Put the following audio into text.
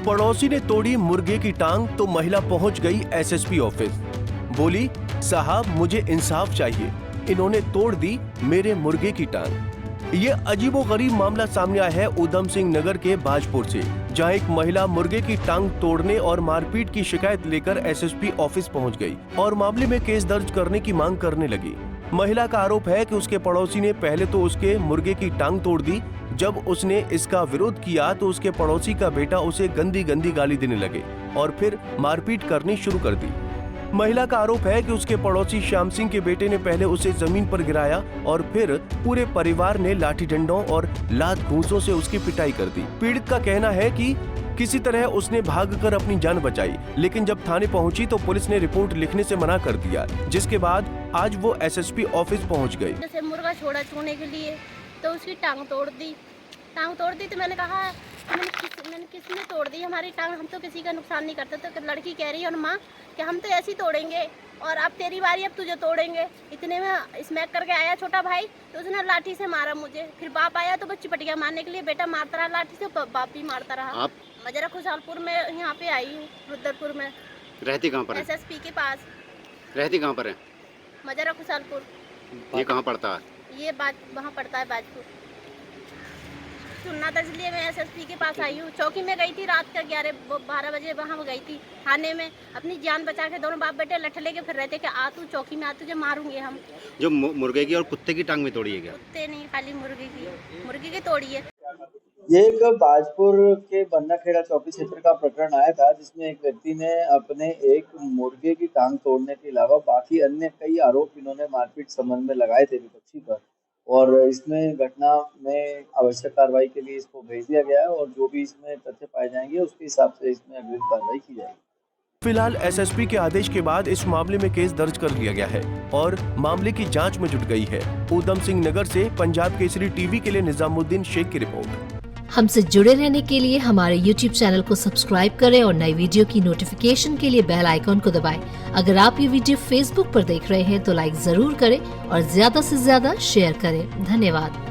पड़ोसी ने तोड़ी मुर्गे की टांग तो महिला पहुंच गई एसएसपी ऑफिस। बोली, साहब मुझे इंसाफ चाहिए, इन्होंने तोड़ दी मेरे मुर्गे की टांग। ये अजीबोगरीब मामला सामने आया है उधम सिंह नगर के बाजपुर से, जहां एक महिला मुर्गे की टांग तोड़ने और मारपीट की शिकायत लेकर एसएसपी ऑफिस पहुंच गई और मामले में केस दर्ज करने की मांग करने लगी। महिला का आरोप है कि उसके पड़ोसी ने पहले तो उसके मुर्गे की टांग तोड़ दी। जब उसने इसका विरोध किया तो उसके पड़ोसी का बेटा उसे गंदी गंदी गाली देने लगे और फिर मारपीट करनी शुरू कर दी। महिला का आरोप है कि उसके पड़ोसी श्याम सिंह के बेटे ने पहले उसे जमीन पर गिराया और फिर पूरे परिवार ने लाठी डंडों और लात घूंसों से उसकी पिटाई कर दी। पीड़ित का कहना है कि किसी तरह उसने भागकर अपनी जान बचाई, लेकिन जब थाने पहुंची तो पुलिस ने रिपोर्ट लिखने से मना कर दिया, जिसके बाद आज वो एसएसपी ऑफिस पहुंच गई। जैसे मुर्गा छोड़ा छूने के लिए तो उसकी टांग तोड़ दी तो मैंने कहा मैंने किसने तोड़ दी हमारी टांग, हम तो किसी का नुकसान नहीं करते। तो लड़की कह रही है और माँ कि हम तो ऐसे ही तोड़ेंगे और अब तेरी बारी, अब तुझे तोड़ेंगे। इतने में स्मैक करके आया छोटा भाई तो उसने लाठी से मारा मुझे। फिर बाप आया तो बच्ची पटिया मारने के लिए, बेटा मारता रहा लाठी से, बाप भी मारता रहा। मजरा खुशहालपुर में यहाँ पे आई हूँ, रुद्रपुर में। रहती कहाँ पर है? एसएसपी के पास। रहती कहाँ पर है? मजरा खुशहालपुर। ये कहाँ पड़ता है? ये वहाँ पड़ता है बाजपुर। सुनना था इसलिए मैं एसएसपी के पास आई हूँ। चौकी में गई थी रात का 11-12 बजे, वहाँ गई थी थाने में अपनी जान बचा के। दोनों बाप बेटे लठ लेके फिर रहते कि आ तू चौकी में आ, तुझे मारूंगे हम। जो मुर्गे की और कुत्ते की टांग में तोड़ी है क्या? कुत्ते नहीं, खाली मुर्गे की तोड़ी है। ये एक बाजपुर के बन्नाखेड़ा चौकी क्षेत्र का प्रकरण आया था, जिसमें एक व्यक्ति ने अपने एक मुर्गे की टांग तोड़ने के अलावा बाकी अन्य कई आरोप इन्होंने मारपीट संबंध में लगाए थे विपक्षी पर, और इसमें घटना में आवश्यक कार्रवाई के लिए इसको भेज दिया गया है और जो भी इसमें तथ्य पाए जाएंगे उसके हिसाब से इसमें अग्रिम कार्रवाई की जाएगी। फिलहाल एसएसपी के आदेश के बाद इस मामले में केस दर्ज कर लिया गया है और मामले की जांच में जुट गई है। उधम सिंह नगर से पंजाब केसरी टीवी के लिए निजामुद्दीन शेख की रिपोर्ट। हमसे जुड़े रहने के लिए हमारे YouTube चैनल को सब्सक्राइब करें और नई वीडियो की नोटिफिकेशन के लिए बेल आइकॉन को दबाएं। अगर आप ये वीडियो Facebook पर देख रहे हैं तो लाइक जरूर करें और ज्यादा से ज्यादा शेयर करें। धन्यवाद।